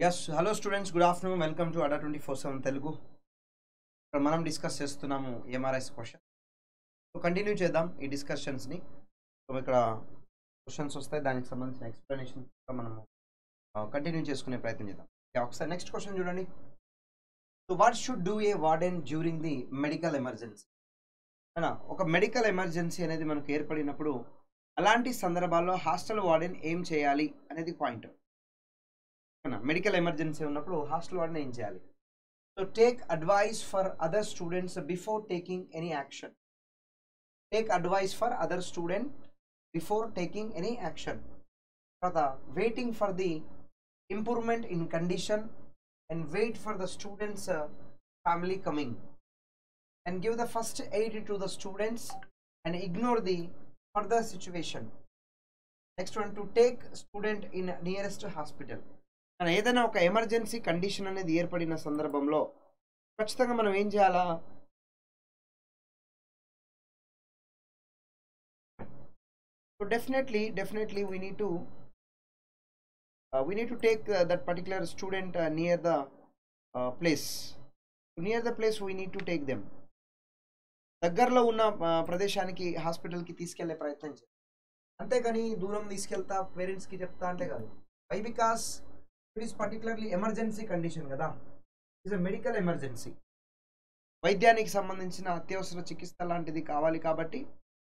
Yes, hello students, good afternoon. Welcome to ADDA247 Telugu. మనం discuss చేస్తున్నాము EMRS question. So continue చేద్దాం ఈ discussions ని. సో ఇక్కడ క్వశ్చన్స్ వస్తాయి, దానికి సంబంధించిన ఎక్స్‌ప్లనేషన్ మనం కంటిన్యూ చేసుకునే ప్రయత్నం చేద్దాం. ఒకసారి నెక్స్ట్ క్వశ్చన్ చూడండి. So what should do a warden during the medical emergency? అనా ఒక మెడికల్ ఎమర్జెన్సీ అనేది మనకు ఏర్పడినప్పుడు అలాంటి సందర్భాల్లో హాస్టల్ వార్డెన్ ఏం చేయాలి అనేది పాయింట్. మెడికల్ ఎమర్జెన్సీ ఉన్నప్పుడు హాస్టల్ వార్డెన్ ఏం చేయాలి? So take advice for other students before taking any action. Take advice for other student before taking any action. తర్వాత waiting for the improvement in condition and wait for the students family coming and give the first aid to the students and ignore the further situation. Next one, to take student in nearest hospital. మన ఏదైనా ఒక emergency condition అనేది ఏర్పడిన సందర్భంలో ఖచ్చితంగా మనం ఏం చేయాలా? So definitely we need to take that particular student near the place. Near the place we need to take them. దగ్గరలో ఉన్న ప్రదేశానికి హాస్పిటల్కి తీసుకెళ్లే ప్రయత్నం చేయాలి, అంతేగాని దూరం తీసుకెళ్తా పేరెంట్స్కి చెప్తా అంటే కాదు. Why? Because it is particularly emergency condition కదా, ఇట్స్ ఎ మెడికల్ ఎమర్జెన్సీ. వైద్యానికి సంబంధించిన అత్యవసర చికిత్స లాంటిది కావాలి కాబట్టి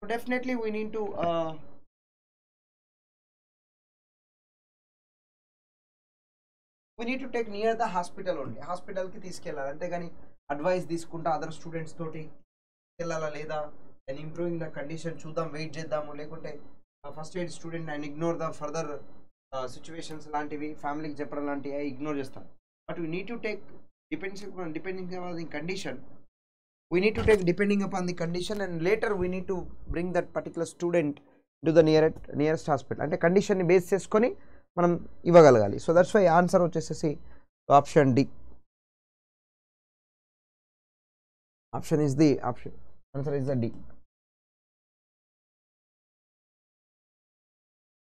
definitely we need to take near the hospital only. హాస్పిటల్కి తీసుకెళ్ళాలి, అంతేగాని అడ్వైస్ తీసుకుంటా అదర్ స్టూడెంట్స్ తోటి వెళ్ళాలా లేదా, అండ్ ఇంప్రూవింగ్ ద కండిషన్ చూద్దాం, వెయిట్ చేద్దాము, లేకుంటే first aid student and ignore the further situations లాంటివి ఫ్యామిలీకి చెప్పడం లాంటివి ఇగ్నోర్ చేస్తాం. But we need to take depending upon the condition. We need to take depending upon the condition and later we need to bring that particular student to the nearest hospital. అంటే కండిషన్ని base చేసుకొని మనం ఇవ్వగలగాలి. So that's why answer వచ్చేసేసి option D. Option is the option. Answer is the D.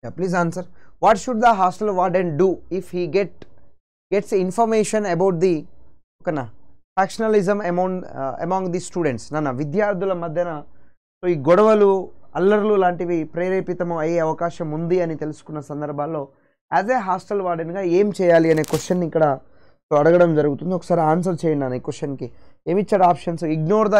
Yeah, please answer. What should the hostel warden do if he gets information about the factionalism among the students? విద్యార్థుల మధ్యన so ఈ గొడవలు అల్లర్లు లాంటివి ప్రేరేపితము అయ్యే అవకాశం ఉంది అని తెలుసుకున్న సందర్భాల్లో యాజ్ ఏ హాస్టల్ వార్డెన్గా ఏం చేయాలి అనే క్వశ్చన్ ఇక్కడ అడగడం జరుగుతుంది. ఒకసారి ఆన్సర్ చేయండి అన్న ఈ క్వశ్చన్కి. ఏమిచ్చాడు ఆప్షన్స్? ఇగ్నోర్ ద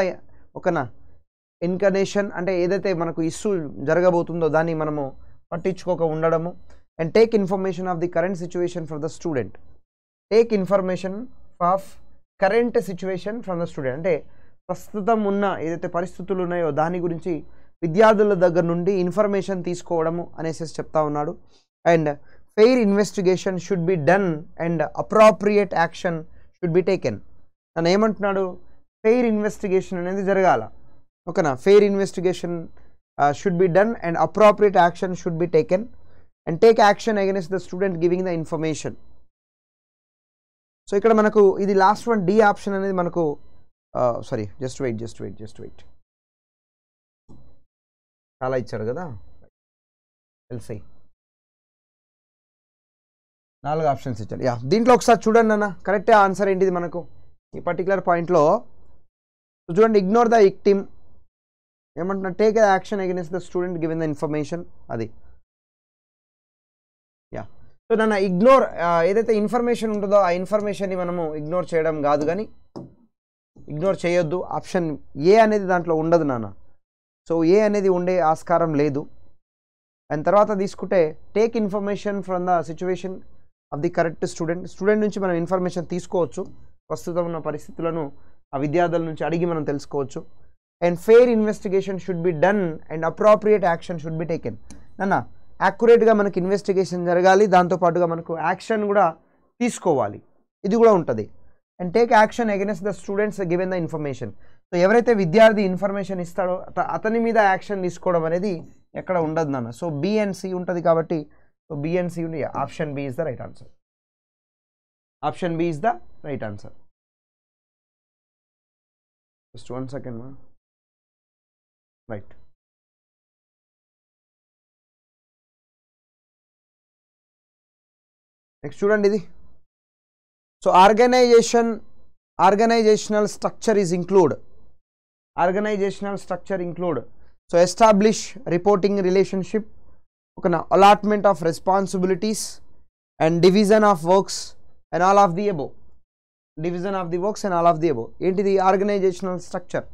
ఇన్కర్నేషన్, అంటే ఏదైతే మనకు ఇష్యూ జరగబోతుందో దాన్ని మనము పట్టించుకోక ఉండడము. And take information of the current situation for the student. Take information of current situation from the student, అంటే ప్రస్తుతం ఉన్న ఏదైతే పరిస్థితులు ఉన్నాయో దాని గురించి విద్యార్థుల దగ్గర నుండి ఇన్ఫర్మేషన్ తీసుకోవడము అనేసి చెప్తా ఉన్నాడు. And fair investigation should be done and appropriate action should be taken. నన్ను ఏమంటున్నాడు? ఫెయిర్ ఇన్వెస్టిగేషన్ అనేది జరగాల, ఓకేనా? Fair investigation should be done and appropriate action should be taken and take action against the student giving the information. So ఇక్కడ మనకు ఇది last one D option అనేది మనకు సారీ జస్ట్ వెయిట్ చాలా ఇచ్చారు కదా. ఎల్సీ 4 ఆప్షన్స్ ఇచ్చారు. యా, దీంట్లో ఒకసారి చూడండి అన్న, కరెక్టే ఆన్సర్ ఏంటిది మనకు ఈ పర్టికులర్ పాయింట్లో. చూడండి, ఇగ్నోర్ ద విక్టిమ్ ఏమంటున్నా, take action against the student given the information. అది యా. సో నన్ను ఇగ్నోర్ ఏదైతే ఇన్ఫర్మేషన్ ఉంటుందో ఆ ఇన్ఫర్మేషన్ని మనము ఇగ్నోర్ చేయడం కాదు, కానీ ఇగ్నోర్ చేయొద్దు. ఆప్షన్ ఏ అనేది దాంట్లో ఉండదు నాన్న. సో ఏ అనేది ఉండే ఆస్కారం లేదు. అండ్ తర్వాత తీసుకుంటే take information from the situation of the correct student నుంచి మనం ఇన్ఫర్మేషన్ తీసుకోవచ్చు, ప్రస్తుతం ఉన్న పరిస్థితులను ఆ విద్యార్థుల నుంచి అడిగి మనం తెలుసుకోవచ్చు. And fair investigation should be done and appropriate action should be taken. నాన్న యాక్యురేట్గా మనకి ఇన్వెస్టిగేషన్ జరగాలి, దాంతోపాటుగా మనకు యాక్షన్ కూడా తీసుకోవాలి, ఇది కూడా ఉంటుంది. And take action against the students given the information. So ఎవరైతే విద్యార్థి ఇన్ఫర్మేషన్ ఇస్తాడో అతని మీద యాక్షన్ తీసుకోవడం అనేది ఎక్కడ ఉండదు నాన్న. సో బి అండ్ సి ఉంటుంది కాబట్టి, సో బి అండ్ సి ఉంది. Option B is the right answer. Option B is the right answer. Just 1 second మా. రైట్. నెక్స్ట్ చూడండి, ఇది so organizational structure is include. Organizational structure include. So establish reporting relationship, okay, allotment of responsibilities and division of works and all of the above. Division of the works and all of the above. ఏంటిది organisational structure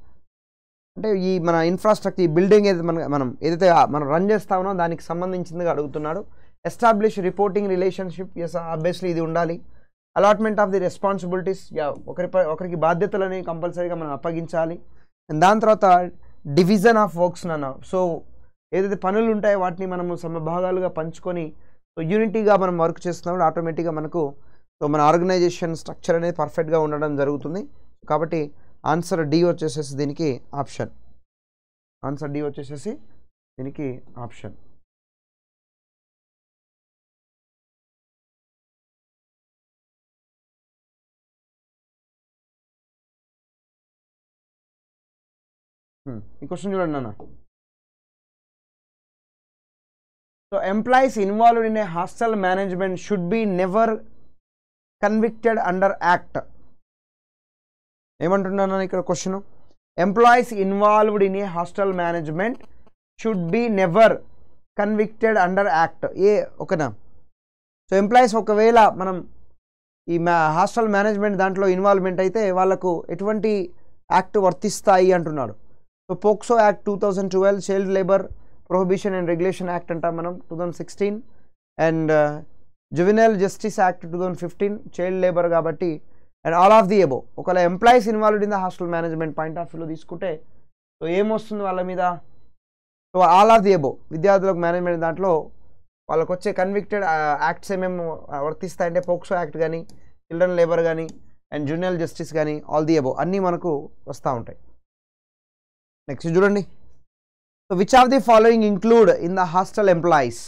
అంటే ఈ మన infrastructure, ఈ building ఏదైతే మనం ఏదైతే మనం run చేస్తా ఉన్నామో దానికి సంబంధించిందిగా అడుగుతున్నాడు. Establish reporting relationship, yes obviously ఇది ఉండాలి. అలాట్మెంట్ ఆఫ్ ది రెస్పాన్సిబిలిటీస్, ఒకరికి బాధ్యతలని కంపల్సరీగా మనం అప్పగించాలి. అండ్ దాని తర్వాత డివిజన్ ఆఫ్ వర్క్స్ అన్న, సో ఏదైతే పనులు ఉంటాయో వాటిని మనము సమభాగాలుగా పంచుకొని సో యూనిటీగా మనం వర్క్ చేస్తున్నప్పుడు ఆటోమేటిక్గా మనకు సో మన ఆర్గనైజేషన్ స్ట్రక్చర్ అనేది పర్ఫెక్ట్గా ఉండడం జరుగుతుంది. కాబట్టి ఆన్సర్ డి వచ్చేసేసి దీనికి ఆప్షన్. ఆన్సర్ డి వచ్చేసేసి దీనికి ఆప్షన్. ఈ క్వశ్చన్ చూడండి నాన్న. So employees involved in a hostel management should be never convicted under act. ఏమంటున్నాను ఇక్కడ question, employees involved in a hostel management should be never convicted under act. ఓకేనా. So employees ఒకవేళ మనం ఈ హాస్టల్ మేనేజ్మెంట్ దాంట్లో involvement అయితే వాళ్ళకు ఎటువంటి యాక్ట్ వర్తిస్తాయి అంటున్నాడు. So POCSO act 2012, child labour prohibition and regulation act అంటాం మనం 2016, and juvenile justice act 2015, child labour కాబట్టి, and all of the above. ఒకవేళ employees involved in the hostel management point of వ్యూలో తీసుకుంటే సో ఏమొస్తుంది వాళ్ళ మీద, so all of the above విద్యార్థులకు మేనేజ్మెంట్ దాంట్లో వాళ్ళకు వచ్చే కన్విక్టెడ్ యాక్ట్స్ ఏమేమి వర్తిస్తాయంటే పోక్సో యాక్ట్ కానీ, చిల్డ్రన్ లేబర్ కానీ, అండ్ జువెనైల్ జస్టిస్ కానీ, ఆల్ ది ఎబో అన్నీ మనకు వస్తూ ఉంటాయి. నెక్స్ట్ చూడండి. So which of the following include in the hostel employees.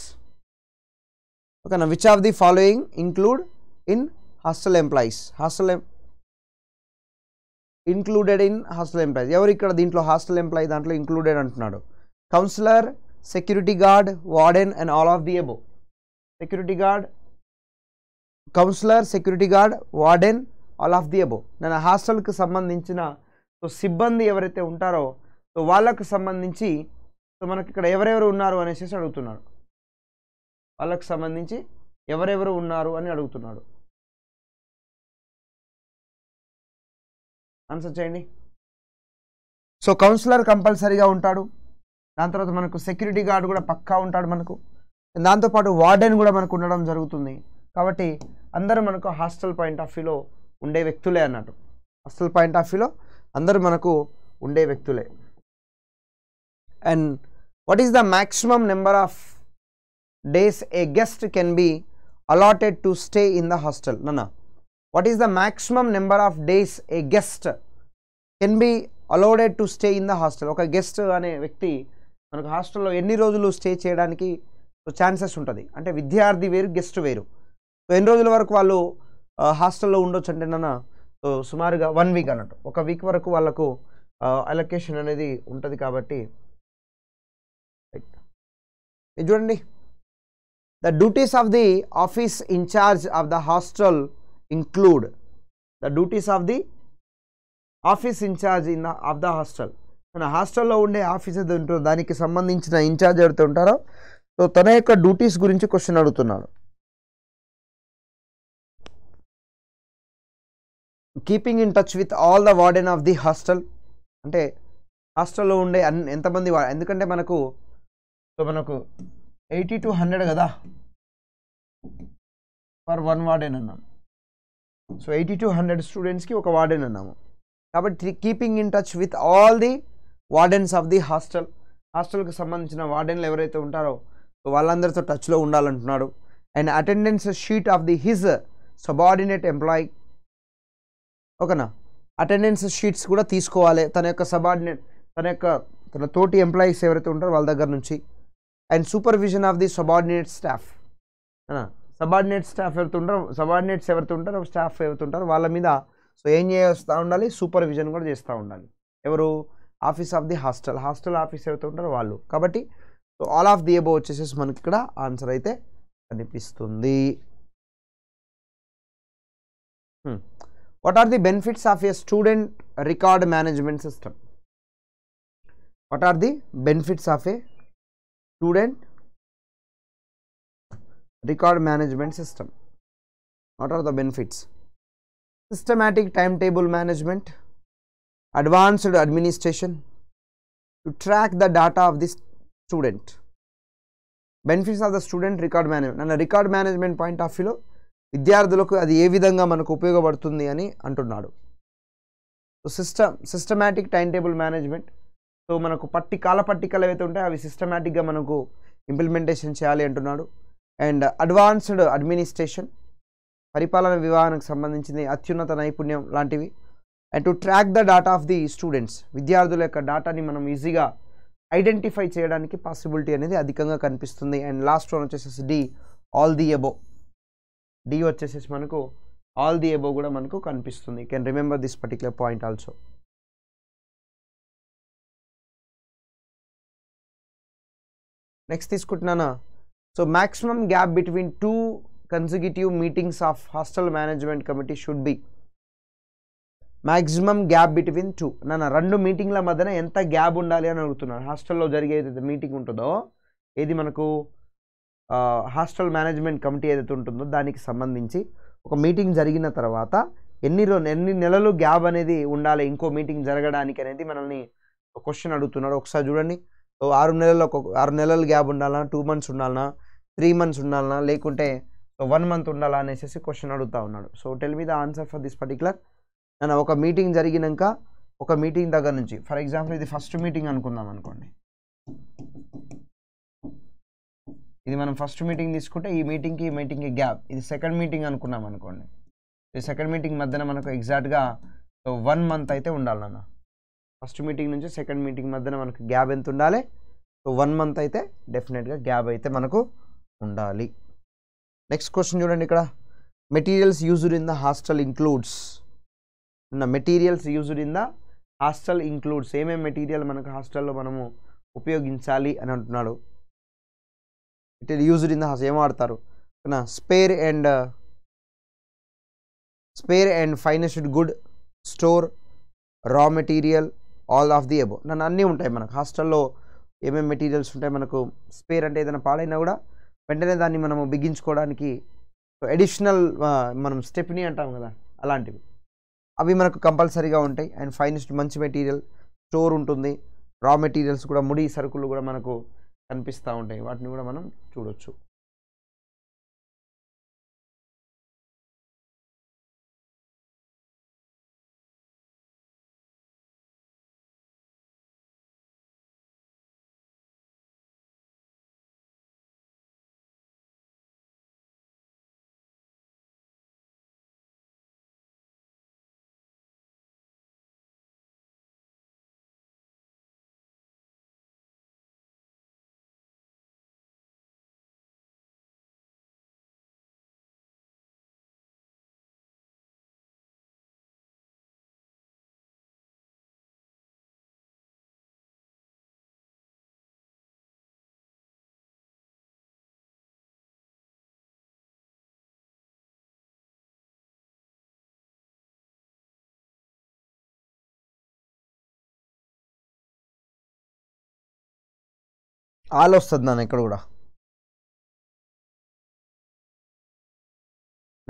ఓకేనా, which of the following include in hostel employees. Included in hostel employees ఎవరు ఇక్కడ దీంట్లో హాస్టల్ ఎంప్లాయీ దాంట్లో ఇంక్లూడెడ్ అంటున్నాడు. Counsellor, security guard, warden and all of the above. Security guard, counsellor, security guard, warden, all of the above. నేను హాస్టల్కి సంబంధించిన so సిబ్బంది ఎవరైతే ఉంటారో సో వాళ్ళకు సంబంధించి సో మనకి ఇక్కడ ఎవరెవరు ఉన్నారు అనేసి అడుగుతున్నాడు. వాళ్ళకు సంబంధించి ఎవరెవరు ఉన్నారు అని అడుగుతున్నాడు. ఆన్సర్ చేయండి. సో కౌన్సిలర్ కంపల్సరీగా ఉంటాడు. దాని తర్వాత మనకు సెక్యూరిటీ గార్డ్ కూడా పక్కా ఉంటాడు మనకు. దాంతోపాటు వార్డెన్ కూడా మనకు ఉండడం జరుగుతుంది. కాబట్టి అందరూ మనకు హాస్టల్ పాయింట్ ఆఫ్ వ్యూలో ఉండే వ్యక్తులే అన్నట్టు. హాస్టల్ పాయింట్ ఆఫ్ వ్యూలో అందరూ మనకు ఉండే వ్యక్తులే. And what is the maximum number of days a guest can be allotted to stay in the hostel. నన్నా, what is the maximum number of days a guest can be allowed to stay in the hostel. ఒక guest అనే వ్యక్తి మనకు హాస్టల్లో ఎన్ని రోజులు stay చేయడానికి chances ఉంటుంది అంటే విద్యార్థి వేరు, గెస్ట్ వేరు. సో ఎన్ని రోజుల వరకు వాళ్ళు హాస్టల్లో ఉండొచ్చు అంటే నాన్న సో సుమారుగా 1 వీక్ అన్నట్టు. 1 వీక్ వరకు వాళ్ళకు అలొకేషన్ అనేది ఉంటుంది. కాబట్టి ఇది చూడండి. The duties of the office incharge of the hostel include. The duties of the office incharge of the hostel. మన హాస్టల్లో ఉండే ఆఫీస్ ఏదో ఉంటుందో దానికి సంబంధించిన ఇన్ఛార్జ్ ఎవరైతే ఉంటారో సో తన యొక్క డ్యూటీస్ గురించి క్వశ్చన్ అడుగుతున్నాడు. Keeping in touch with all the warden of the hostel అంటే హాస్టల్లో ఉండే ఎంతమంది, ఎందుకంటే మనకు సో మనకు 80 to 100 కదా ఫర్ 1 వార్డెన్ అన్నాం. సో 80 to 100 స్టూడెంట్స్కి ఒక వార్డెన్ అన్నాము. కాబట్టి keeping in touch with all the wardens of the hostel. హాస్టల్కి సంబంధించిన వార్డెన్లు ఎవరైతే ఉంటారో సో వాళ్ళందరితో టచ్లో ఉండాలంటున్నాడు. And attendance sheet of the his subordinate employee. ఓకేనా, అటెండెన్స్ షీట్స్ కూడా తీసుకోవాలి తన యొక్క సబార్డినేట్, తన తోటి ఎంప్లాయీస్ ఎవరైతే ఉంటారో వాళ్ళ దగ్గర నుంచి. And supervision of the subordinate staff. Subordinate staff subordinates ఎవరైతే ఉంటారో స్టాఫ్ ఎవరైతే ఉంటారో వాళ్ళ మీద సో ఏం చేస్తూ ఉండాలి, సూపర్విజన్ కూడా చేస్తూ ఉండాలి. ఎవరు, office of the hostel office ఎవరైతే ఉంటారో వాళ్ళు. కాబట్టి so all of the above వచ్చేసేసి మనకి ఇక్కడ ఆన్సర్ అయితే కనిపిస్తుంది. What are the benefits of a student record management system? What are the benefits of a student record management system? What are the benefits? Systematic timetable management, advanced administration, to track the data of the student. Benefits of the student record management. And record management point of వ్యూలో విద్యార్థులకు అది ఏ విధంగా మనకు ఉపయోగపడుతుంది అని అంటున్నాడు. So systematic time table management. So మనకు కాల పట్టికలు ఏవైతే ఉంటాయో అవి సిస్టమాటిక్గా మనకు ఇంప్లిమెంటేషన్ చేయాలి అంటున్నాడు. అండ్ అడ్వాన్స్డ్ అడ్మినిస్ట్రేషన్, పరిపాలన విభాగానికి సంబంధించింది అత్యున్నత నైపుణ్యం లాంటివి. And to track the data of the students, విద్యార్థుల యొక్క డాటాని మనం ఈజీగా ఐడెంటిఫై చేయడానికి పాసిబిలిటీ అనేది అధికంగా కనిపిస్తుంది. అండ్ లాస్ట్ వన్ వచ్చేసేసి D, all the above. D వచ్చేసేసి మనకు ఆల్ ది అబోవ్ కూడా మనకు కనిపిస్తుంది. Can remember this particular point also. Next తీసుకుంటున్నానా. So maximum gap between 2 consecutive meetings of hostel management committee should be. Maximum gap between 2. రెండు మీటింగ్ల మధ్యన ఎంత గ్యాప్ ఉండాలి అని అడుగుతున్నాను. హాస్టల్లో జరిగే ఏదైతే మీటింగ్ ఉంటుందో, ఏది మనకు హాస్టల్ మేనేజ్మెంట్ కమిటీ ఏదైతే ఉంటుందో దానికి సంబంధించి ఒక మీటింగ్ జరిగిన తర్వాత ఎన్ని నెలలు గ్యాప్ అనేది ఉండాలి ఇంకో మీటింగ్ జరగడానికి అనేది మనల్ని క్వశ్చన్ అడుగుతున్నాడు. ఒకసారి చూడండి. 6 నెలలు గ్యాప్ ఉండాలా, 2 months ఉండాలనా, 3 months ఉండాలనా, లేకుంటే 1 month ఉండాలా అనేసి క్వశ్చన్ అడుగుతా ఉన్నాడు. So tell me the answer for this particular. నేను ఒక మీటింగ్ జరిగినాక ఒక మీటింగ్ దగ్గర నుంచి, ఫర్ ఎగ్జాంపుల్ ఇది ఫస్ట్ మీటింగ్ అనుకుందాం అనుకోండి. ఇది మనం ఫస్ట్ మీటింగ్ తీసుకుంటే ఈ మీటింగ్కి గ్యాప్. ఇది సెకండ్ మీటింగ్ అనుకున్నాం అనుకోండి. ఈ సెకండ్ మీటింగ్ మధ్యన మనకు ఎగ్జాక్ట్గా 1 month అయితే ఉండాలన్న. ఫస్ట్ మీటింగ్ నుంచి సెకండ్ మీటింగ్ మధ్యన మనకు గ్యాప్ ఎంత ఉండాలి? సో 1 month అయితే డెఫినెట్గా గ్యాప్ అయితే మనకు ఉండాలి. నెక్స్ట్ క్వశ్చన్ చూడండి. ఇక్కడ materials used in the hostel includes. Materials used in the hostel includes. ఏమేమి మెటీరియల్ మనకు హాస్టల్లో మనము ఉపయోగించాలి అని అంటున్నాడు. Material used in the hostel ఏం వాడతారు? Spare and finest good, store, raw material, all of the above. అన్నీ ఉంటాయి మనకు హాస్టల్లో. ఏమేమి మెటీరియల్స్ ఉంటాయి మనకు? స్పేర్ అంటే ఏదైనా పాడైనా కూడా వెంటనే దాన్ని మనము బిగించుకోవడానికి అడిషనల్ మనం స్టెప్ని అంటాం కదా, అలాంటివి అవి మనకు కంపల్సరీగా ఉంటాయి. అండ్ ఫైనెస్ట్ మంచి మెటీరియల్, స్టోర్ ఉంటుంది, రా మెటీరియల్స్ కూడా ముడి సరుకులు కూడా మనకు కనిపిస్తూ ఉంటాయి. వాటిని కూడా మనం చూడొచ్చు. ఆల్ వస్తుంది నాన్న ఇక్కడ కూడా.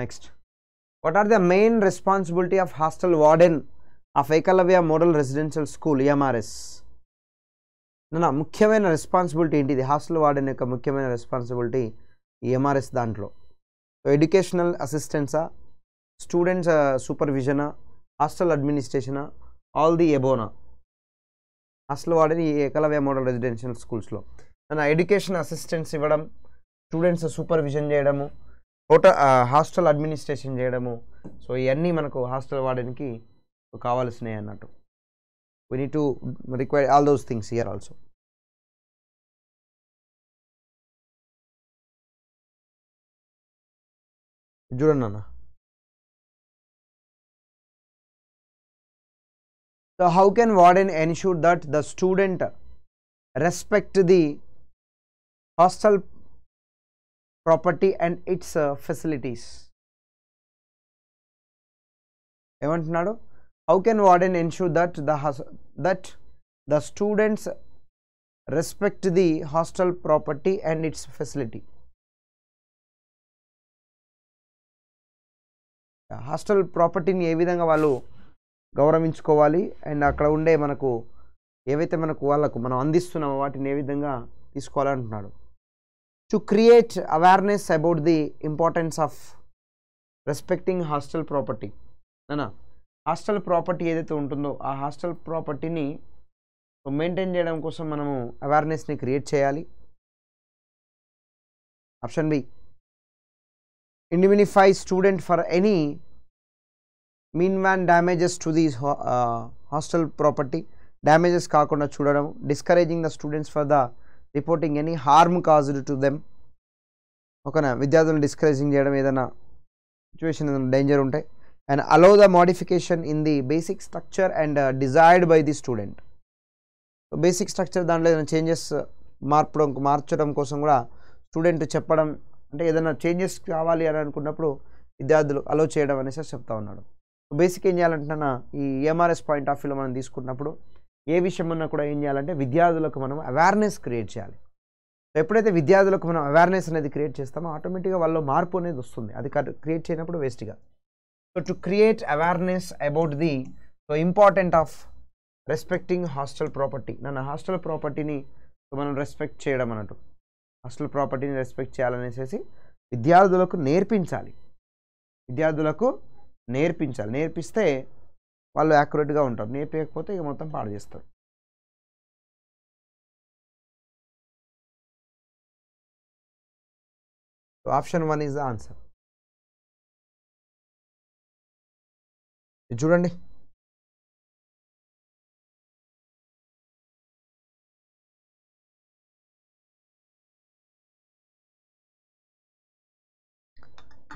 Next, what are the main responsibility of hostel warden of Eklavya model residential school EMRS? ముఖ్యమైన రెస్పాన్సిబిలిటీ ఏంటిది? హాస్టల్ వార్డెన్ యొక్క ముఖ్యమైన రెస్పాన్సిబిలిటీ EMRS దాంట్లో ఎడ్యుకేషనల్ అసిస్టెన్సా, స్టూడెంట్స్ సూపర్విజనా, హాస్టల్ అడ్మినిస్ట్రేషనా, ఆల్ ది ఎబోనా? హాస్టల్ వార్డెన్ ఈ ఏకలవ్య మోడల్ రెసిడెన్షియల్ స్కూల్స్లో ఎడ్యుకేషన్ అసిస్టెన్స్ ఇవ్వడం, స్టూడెంట్స్ సూపర్విజన్ చేయడము, హాస్టల్ అడ్మినిస్ట్రేషన్ చేయడము. సో ఇవన్నీ మనకు హాస్టల్ వార్డెన్కి కావాల్సినవి అన్నట్టు. We need to require all those things here also. చూడండి అన్న. So how can warden ensure that the student respect the hostel property and its facilities? ఏమంటున్నాడు, how can warden ensure that the students respect the hostel property and it's facility. Hostel ప్రాపర్టీని ఏ విధంగా వాళ్ళు గౌరవించుకోవాలి and అక్కడ ఉండే మనకు ఏవైతే మనకు వాళ్ళకు మనం అందిస్తున్నామో వాటిని ఏ విధంగా తీసుకోవాలంటున్నాడు. To create awareness about the importance of respecting hostel property. అనా హాస్టల్ ప్రాపర్టీ ఏదైతే ఉంటుందో ఆ హాస్టల్ ప్రాపర్టీని మెయింటైన్ చేయడం కోసం మనము అవేర్నెస్ని క్రియేట్ చేయాలి. Option B, indemnify student for any meanwhile damages to the hostel property. Damages కాకుండా చూడడం. Discouraging the students for the reporting any harm caused to them. ఓకేనా, విద్యార్థులను డిస్కరేజింగ్ చేయడం ఏదైనా సిచ్యువేషన్ డేంజర్ ఉంటాయి. And allow the modification in the basic structure and desired by the student. So basic structure దాంట్లో ఏదైనా changes మార్చడం కోసం కూడా స్టూడెంట్ చెప్పడం, అంటే ఏదైనా చేంజెస్ కావాలి అని అనుకున్నప్పుడు విద్యార్థులు అలో చేయడం అనేసి చెప్తా ఉన్నాడు. బేసిక్ ఏం చేయాలంటున్నా, ఈ ఎంఆర్ఎస్ పాయింట్ ఆఫ్ వ్యూలో మనం తీసుకున్నప్పుడు ఏ విషయం ఉన్నా కూడా ఏం చేయాలంటే విద్యార్థులకు మనం అవేర్నెస్ క్రియేట్ చేయాలి. ఎప్పుడైతే విద్యార్థులకు మనం అవేర్నెస్ అనేది క్రియేట్ చేస్తామో ఆటోమేటిక్గా వాళ్ళలో మార్పు అనేది వస్తుంది. అది క్రియేట్ చేయనప్పుడు వేస్ట్గా. So to create awareness about the important of respecting hostel property. నన్ను హాస్టల్ ప్రాపర్టీని మనం రెస్పెక్ట్ చేయడం అన్నట్టు, హాస్టల్ ప్రాపర్టీని రెస్పెక్ట్ చేయాలనేసి విద్యార్థులకు నేర్పించాలి. నేర్పిస్తే వాళ్ళు యాక్యురేట్గా ఉంటారు. నేర్పించకపోతే ఇక మొత్తం పాడు చేస్తారు. So option 1 is the answer. చూడండి,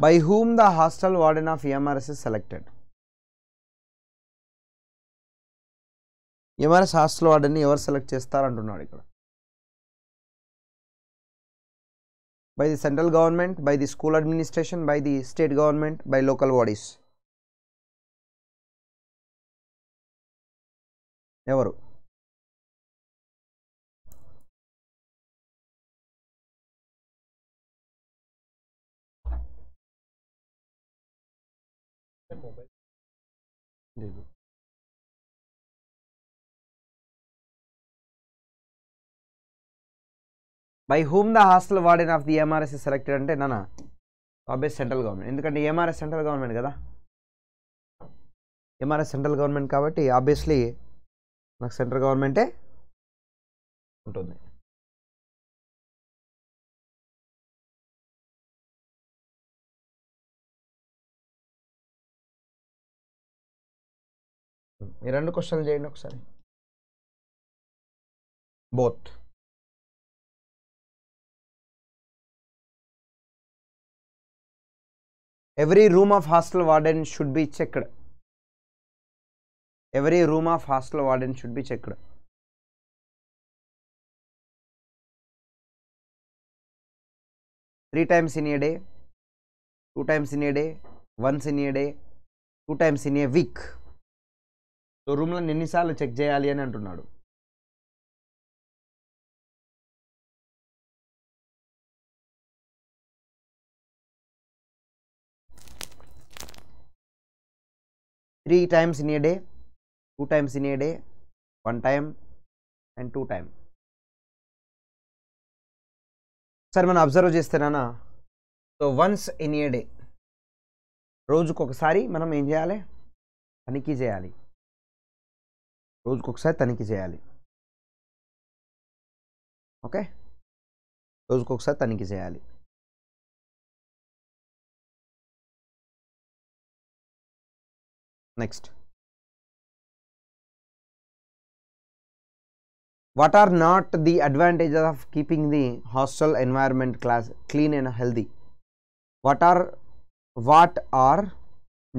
by whom the hostel warden of EMRS is selected. EMRS hostel warden ఎవరు సెలెక్ట్ చేస్తారంటున్నాడు ఇక్కడ. By the central government, by the school administration, by the state government, by local bodies. ఎవరు? By whom the hostel warden of the MRS selected అంటే నానా obvious central government. ఎందుకంటే MRS central government కదా, MRS central government కాబట్టి obviously నాకు central గవర్నమెంటే ఉంటుంది. ఈ రెండు క్వశ్చన్లు చేయండి ఒకసారి. Both. Every room of hostel warden should be checked. Every room of hostel warden should be checked. Three times in a day, 2 times in a day, once in a day, 2 times in a week. So రూమ్లో ఎన్నిసార్లు check చేయాలి అని అంటున్నాడు. Three times in a day, 2 times in a day, 1 time and 2 time. సరే మనం observe చేస్తేనా, so once in a day, రోజుకొకసారి మనం ఏం చేయాలి, తనిఖీ చేయాలి. రోజుకొకసారి తనిఖీ చేయాలి. ఓకే, రోజుకొకసారి తనిఖీ చేయాలి. Next, what are not the advantages of keeping the hostel environment clean and healthy? What are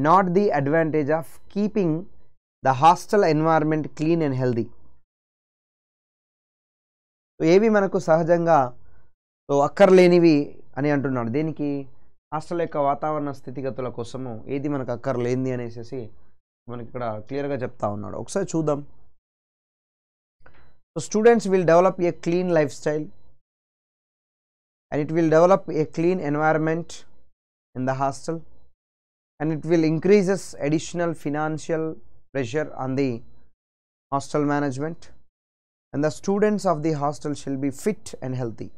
not the advantage of keeping the hostel environment clean and healthy? ఏవి మనకు సహజంగా అక్కర్లేనివి అని అంటున్నాడు. దేనికి? హాస్టల్ యొక్క వాతావరణ స్థితిగతుల కోసము ఏది మనకు అక్కర్లేనిది అనేసి మనకి ఇక్కడ క్లియర్గా చెప్తా ఉన్నాడు, ఒకసారి చూద్దాం. So students will develop a clean life style and it will develop a clean environment in the hostel, and it will increases additional financial pressure on the hostel management, and the students of the hostel shall be fit and healthy.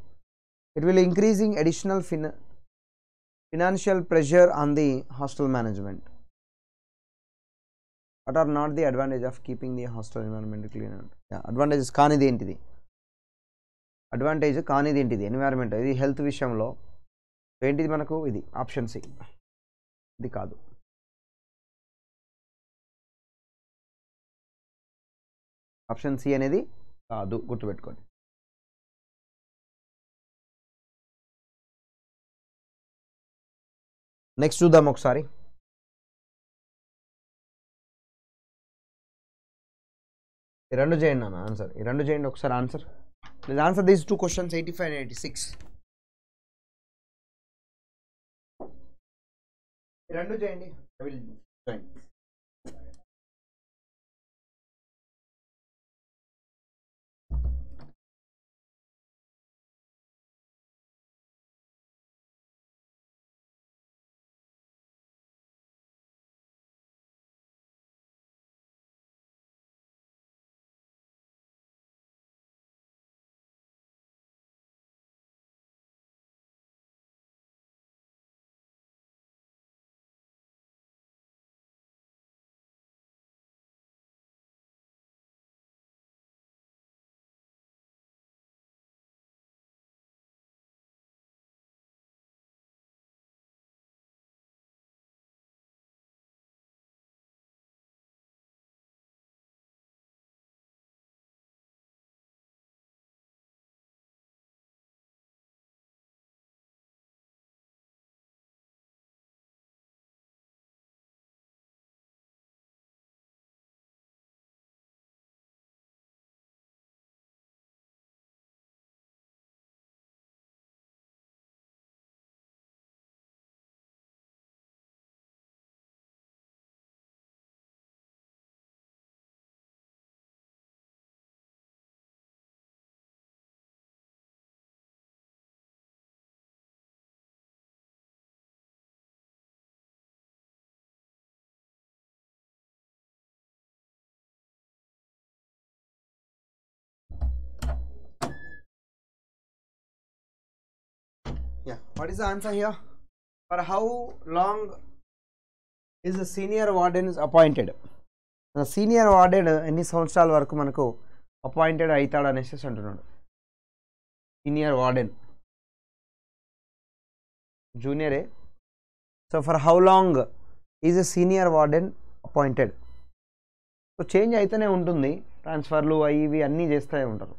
It will increasing additional financial pressure on the hostel management. What are not the advantage of keeping the hostel environment clean? Yeah, advantages కానిది ఏంటిది, advantage కానిది ఏంటిది, environment, ఇది health విషయంలో ఏంటిది మనకు, ఇది option C, ఇది కాదు. ఆప్షన్ సి అనేది కాదు, గుర్తుపెట్టుకోండి. నెక్స్ట్ చూద్దాం ఒకసారి. ఈ రెండు చేయండి అన్న ఆన్సర్, ఈ రెండు చేయండి ఒకసారి answer. Please answer these two questions, 85 and 86. రెండు చేయండి. I will join. Yeah, what is the answer here? For how long is the senior warden is appointed? The senior warden ఎన్ని సంవత్సరాల వరకు మనకు అపాయింటెడ్ అవుతాడు అనేసి అంటున్నాడు. సీనియర్ వార్డెన్ జూనియరే. So for how long is a senior warden appointed? So change అయితేనే ఉంటుంది, ట్రాన్స్ఫర్లు అవి ఇవి అన్నీ చేస్తూనే ఉంటారు.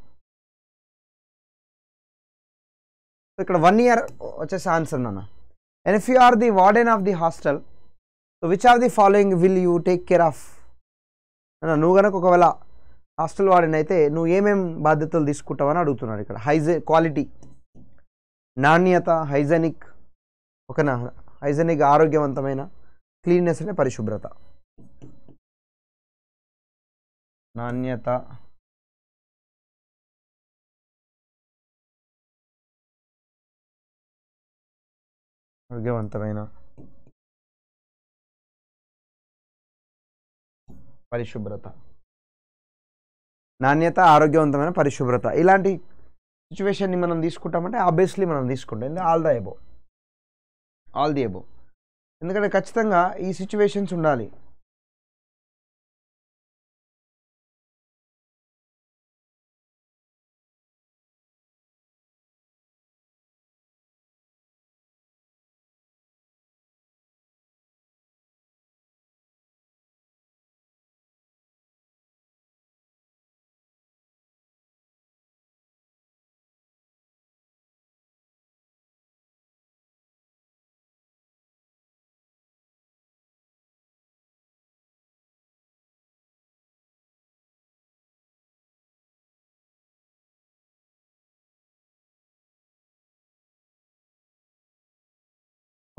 ఇక్కడ 1 year వచ్చేసి ఆన్సర్ నాన్న. And if you are the warden of the hostel, so which are the following will you take care of? నువ్వు కనుక ఒకవేళ హాస్టల్ వార్డెన్ అయితే నువ్వు ఏమేం బాధ్యతలు తీసుకుంటావని అడుగుతున్నాడు ఇక్కడ. క్వాలిటీ, నాణ్యత, హైజెనిక్, ఓకేనా, హైజెనిక్ ఆరోగ్యవంతమైన, క్లీన్నెస్ అంటే పరిశుభ్రత, నాణ్యత, ఆరోగ్యవంతమైన, పరిశుభ్రత, నాణ్యత, ఆరోగ్యవంతమైన, పరిశుభ్రత. ఇలాంటి సిచ్యువేషన్ని మనం తీసుకుంటామంటే ఆబ్వియస్లీ మనం తీసుకుంటాం. ఆల్ ది అబో, ఎందుకంటే ఖచ్చితంగా ఈ సిచ్యువేషన్స్ ఉండాలి.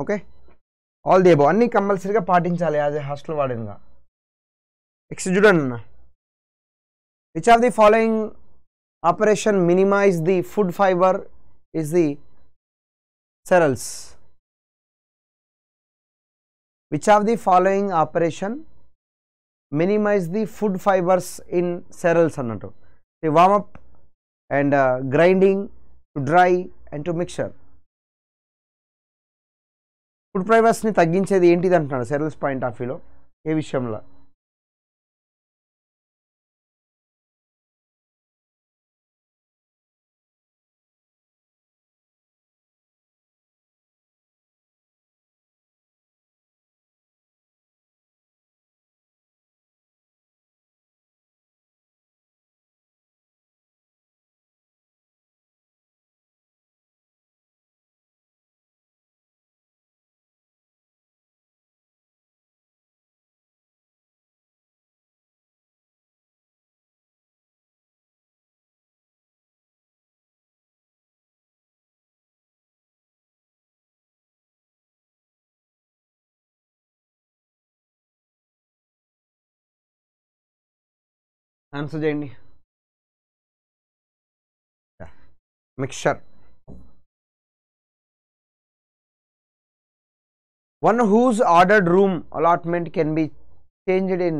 ఓకే, ఆల్ ది అబౌవ్ అన్నీ కంపల్సరీగా పాటించాలి యాజ్ ఏ హాస్టల్ వార్డెన్గా. నెక్స్ట్ చూడండి, which of the following operation minimize the food fiber is the cereals. Which of the following operation minimize the food fibers in cereals అన్నట్టు, the warm up and grinding, to dry and to mixture. Food ఫైబర్స్ని తగ్గించేది ఏంటిది అంటున్నాడు cereals point of వ్యూలో, ఏ విషయంలో? Answer చేయండి. Mixture. One whose ordered room allotment can be changed in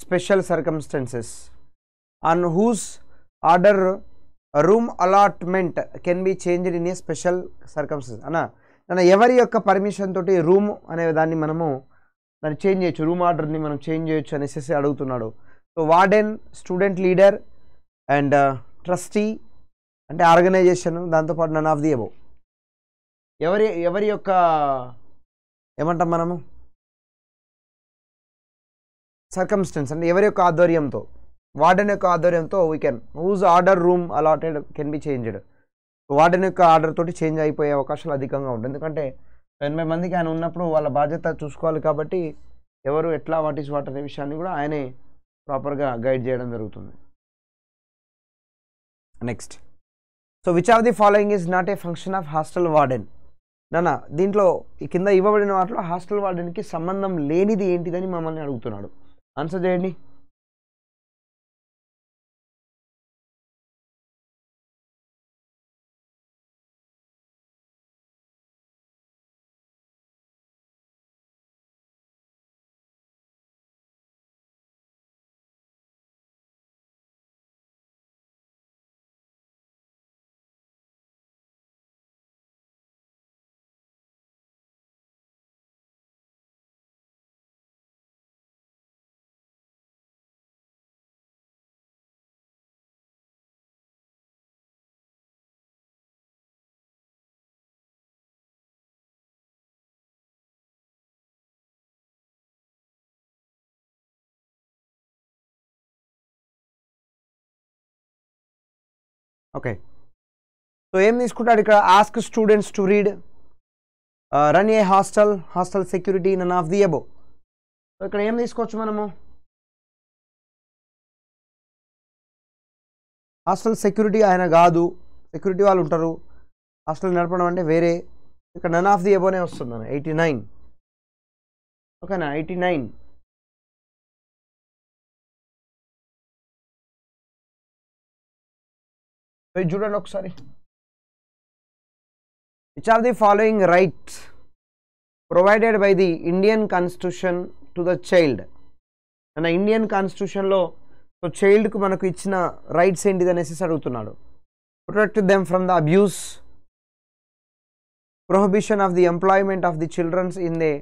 special circumstances. On whose order room allotment can be changed in a special circumstances. అన్న ఎవరి యొక్క పర్మిషన్ తోటి రూమ్ అనే దాన్ని మనము దాన్ని చేంజ్ చేయొచ్చు, రూమ్ ఆర్డర్ని మనం చేంజ్ చేయొచ్చు అనేసి అడుగుతున్నాడు. So warden, student leader and trustee అంటే ఆర్గనైజేషన్, దాంతోపాటు నన్ ఆఫ్ ది అబోవ్. ఎవరి యొక్క ఏమంటాం మనము సర్కమ్స్టెన్స్ అంటే ఎవరి యొక్క ఆధ్వర్యంతో, వార్డెన్ యొక్క ఆధ్వర్యంతో we can whose order room allotted can be changed. Warden యొక్క ఆర్డర్ తోటి చేంజ్ అయిపోయే అవకాశాలు అధికంగా ఉంటుంది, ఎందుకంటే 80 మందికి ఆయన ఉన్నప్పుడు వాళ్ళ బాధ్యత చూసుకోవాలి కాబట్టి ఎవరు ఎట్లా వాట్ ఈస్ వాట్ అనే విషయాన్ని కూడా ఆయనే ప్రాపర్గా గైడ్ చేయడం జరుగుతుంది. Next, so which of the following is not a function of hostel warden. నాన్న దీంట్లో ఈ కింద ఇవ్వబడిన వాటిలో హాస్టల్ వార్డెన్కి సంబంధం లేనిది ఏంటిదని మమ్మల్ని అడుగుతున్నాడు. ఆన్సర్ చేయండి. ఓకే, సో ఏం తీసుకుంటాడు ఇక్కడ? Ask students to read, run a hostel, hostel security, none of the above. So ఇక్కడ ఏం తీసుకోవచ్చు మనము? హాస్టల్ సెక్యూరిటీ ఆయన కాదు, సెక్యూరిటీ వాళ్ళు ఉంటారు, హాస్టల్ నడపడం అంటే వేరే. ఇక్కడ నన్ ఆఫ్ ది అబోవ్నే వస్తుంది అన్న. 89 ఓకేనా? 89 చూడండి ఒకసారి. Which of the following rights provided by the Indian constitution to the child. మన ఇండియన్ కాన్స్టిట్యూషన్లో సో చైల్డ్కు మనకు ఇచ్చిన రైట్స్ ఏంటిది అనేసి అడుగుతున్నాడు. Protect them from the abuse, prohibition of the employment of the children in the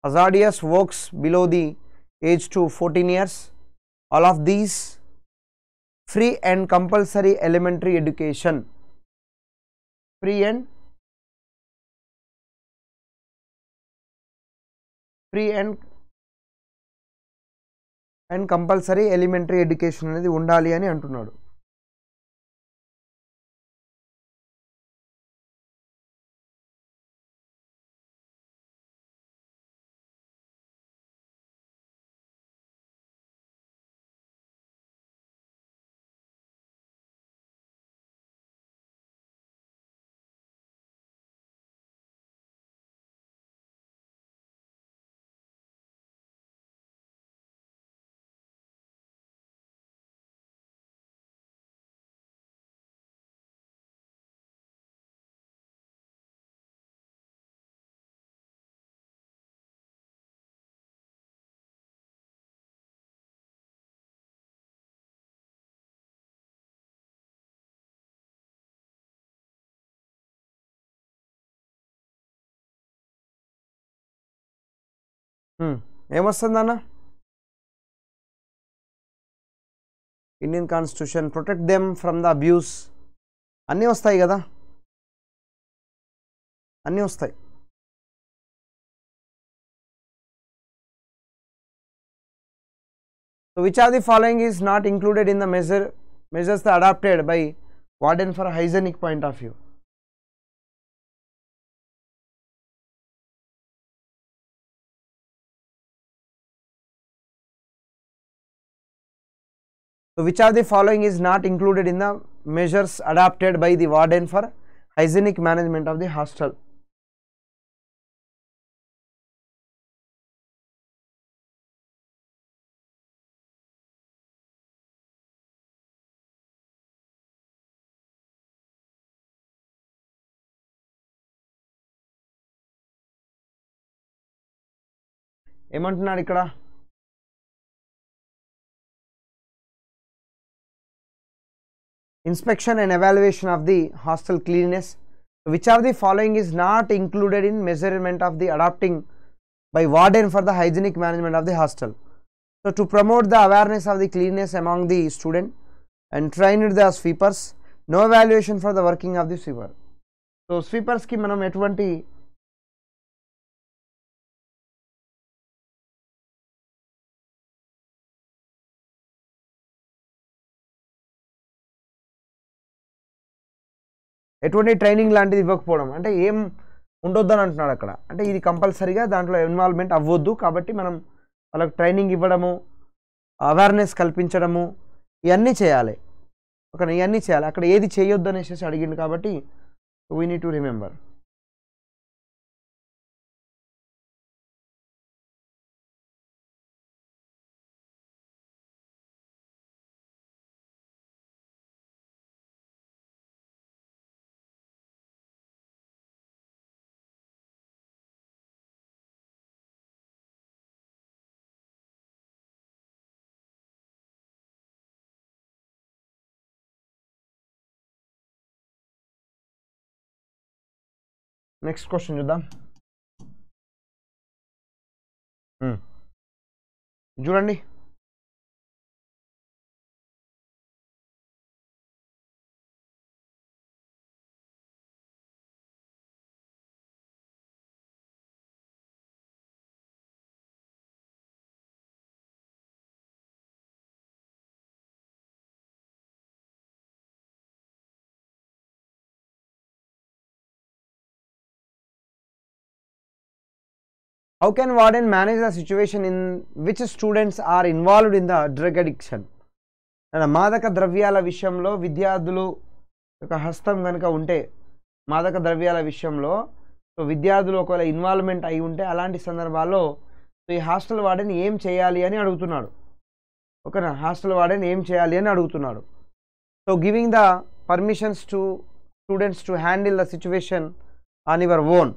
hazardous works below the age to 14 years. All of these, free and compulsory elementary education. Free and compulsory elementary education అనేది ఉండాలి అని అంటున్నాడు. ఏమొస్తుందన్న? Indian constitution, protect them from the abuse, అన్నీ వస్తాయి కదా, అన్నీ వస్తాయి. So which are the following is not included in the measures adopted by warden for a hygienic point of view? So which of the following is not included in the measures adopted by the warden for hygienic management of the hostel? ఏమంటున్నాడు ఇక్కడ? Inspection and evaluation of the hostel cleanliness. Which of the following is not included in measurement of the adopting by warden for the hygienic management of the hostel? So to promote the awareness of the cleanliness among the student and train the sweepers, no evaluation for the working of the sweeper. So sweepers ki manam etuvanti ఎటువంటి training లాంటిది ఇవ్వకపోవడం, అంటే ఏం ఉండొద్దని అంటున్నాడు అక్కడ. అంటే ఇది కంపల్సరీగా దాంట్లో ఇన్వాల్వ్మెంట్ అవ్వద్దు, కాబట్టి మనం వాళ్ళకి ట్రైనింగ్ ఇవ్వడము, అవేర్నెస్ కల్పించడము, ఇవన్నీ చేయాలి. ఓకే, ఇవన్నీ చేయాలి. అక్కడ ఏది చేయొద్దు అనేసి అడిగిండు, కాబట్టి we need to remember. Next question చూద్దాం. చూడండి, how can warden manage the situation in which students are involved in the drug addiction? మాదక ద్రవ్యాల విషయంలో విద్యార్థులు యొక్క హస్తం కనుక ఉంటే, మాదక ద్రవ్యాల విషయంలో విద్యార్థులు ఒకవేళ ఇన్వాల్వ్మెంట్ అయి ఉంటే, అలాంటి సందర్భాల్లో ఈ హాస్టల్ వార్డెన్ ఏం చేయాలి అని అడుగుతున్నాడు. ఓకేనా, హాస్టల్ వార్డెన్ ఏం చేయాలి అని అడుగుతున్నాడు. So giving the permissions to students to handle the situation on your own.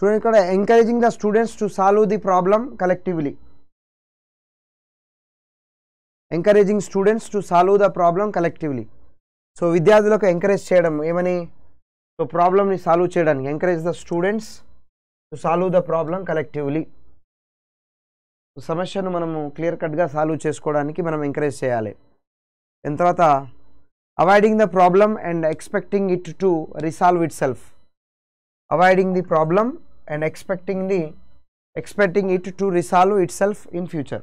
చూడండి ఇక్కడ, encouraging the students to solve the problem collectively. Encouraging students to solve the problem collectively. So విద్యార్థులకు encourage చేయడం ఏమని, so ప్రాబ్లమ్ని solve చేయడానికి. Encourage the students to solve the problem collectively. సమస్యను మనము clear కట్గా సాల్వ్ చేసుకోవడానికి మనం ఎంకరేజ్ చేయాలి. దాని తర్వాత Avoiding the problem and expecting it to resolve itself. Avoiding the problem and expecting it to resolve itself in future.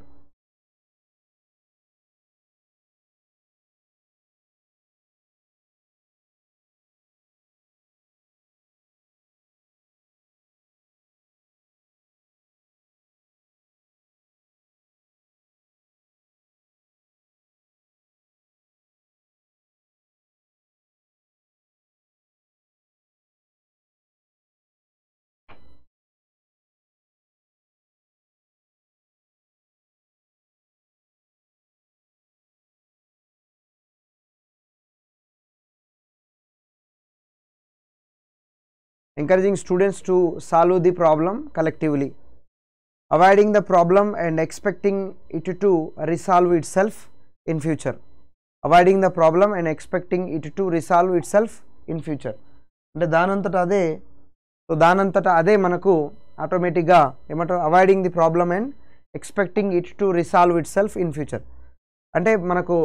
Encouraging students to solve the problem collectively. Avoiding the problem and expecting it to resolve itself in future. Avoiding the problem and expecting it to resolve itself in future. అంటే దానంతటా అదే మనకు ఆటోమేటిక్గా ఏమంటారు, avoiding the problem and expecting it to resolve it self in future. అంటే మనకు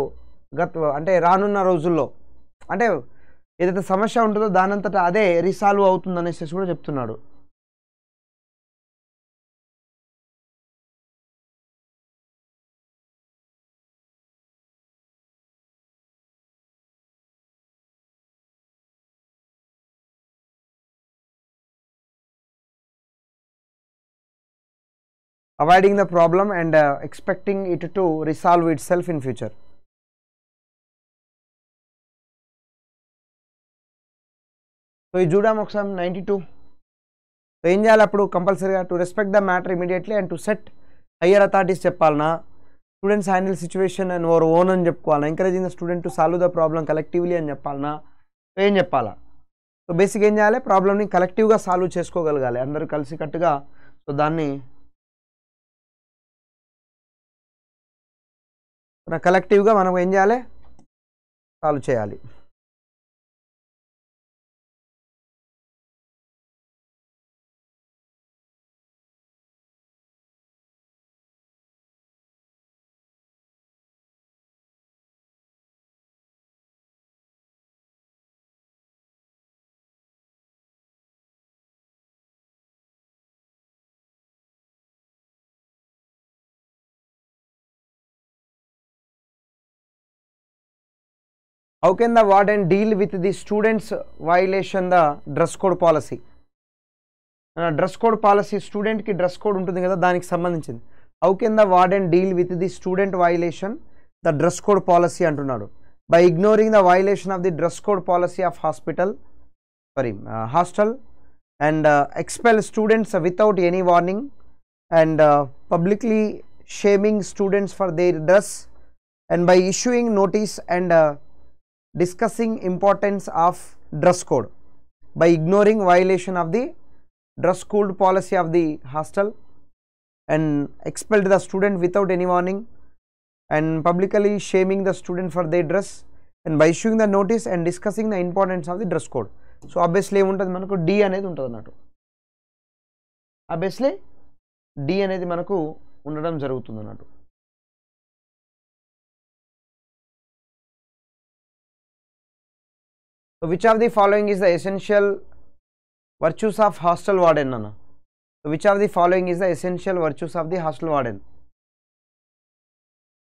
అంటే రానున్న రోజుల్లో అంటే ఏదైతే సమస్య ఉంటుందో దానంతటా అదే రిసాల్వ్ అవుతుంది అనేసి కూడా చెప్తున్నాడు. Avoiding the problem and expecting it to resolve itself in future. So ఈ చూద్దాం ఒకసారి 92. సో ఏం చేయాలి అప్పుడు కంపల్సరీగా to respect the matter immediately and to set higher authorities చెప్పాలనా, students handle situation and over own అని చెప్పుకోవాలన్నా, encouraging the student to solve the problem collectively అని చెప్పాలనా, ఏం చెప్పాలా? సో బేసిక్ ఏం చేయాలి, ప్రాబ్లమ్ని కలెక్టివ్గా సాల్వ్ చేసుకోగలగాలి అందరూ కలిసి కట్టుగా. సో దాన్ని కలెక్టివ్గా మనం ఏం చేయాలి, సాల్వ్ చేయాలి. How can the warden deal with the students violation the dress code policy? Dress code policy, స్టూడెంట్కి డ్రెస్ కోడ్ ఉంటుంది కదా, దానికి సంబంధించింది. How can the warden deal with the student violation the dress code policy అంటున్నాడు. By ignoring the violation of the dress code policy of hostel and expel students without any warning and publicly shaming students for their dress and by issuing notice and discussing importance of dress code. By ignoring violation of the dress code policy of the hostel and expelled the student without any warning and publicly shaming the student for their dress and by issuing the notice and discussing the importance of the dress code. So obviously ఏముంటుంది మనకు D అనేది ఉంటుంది అన్నట్టు. obviously D అనేది మనకు ఉండడం జరుగుతుంది అన్నట్టు. So which of the following is the essential virtues of hostel warden? Nana? So which of the following is the essential virtues of the hostel warden?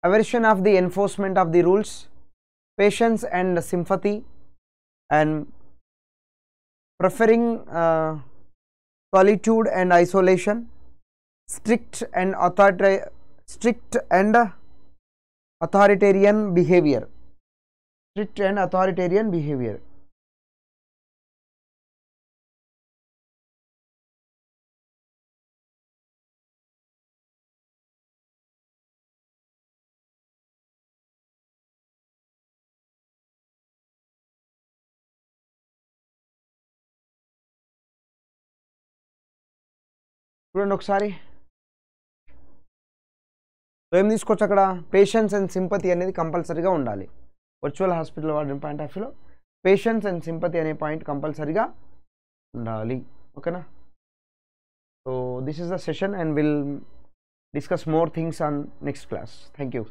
Aversion of the enforcement of the rules, patience and sympathy, and preferring solitude and isolation, strict and authoritarian behavior. Strict and authoritarian behavior. చూడండి ఒకసారి ఏం తీసుకోవచ్చు అక్కడ, patience and sympathy అనేది కంపల్సరీగా ఉండాలి. Virtual hospital warden point of వ్యూలో patience and sympathy అనే పాయింట్ కంపల్సరీగా ఉండాలి. ఓకేనా? So this is the session and will discuss more things on next class. Thank you.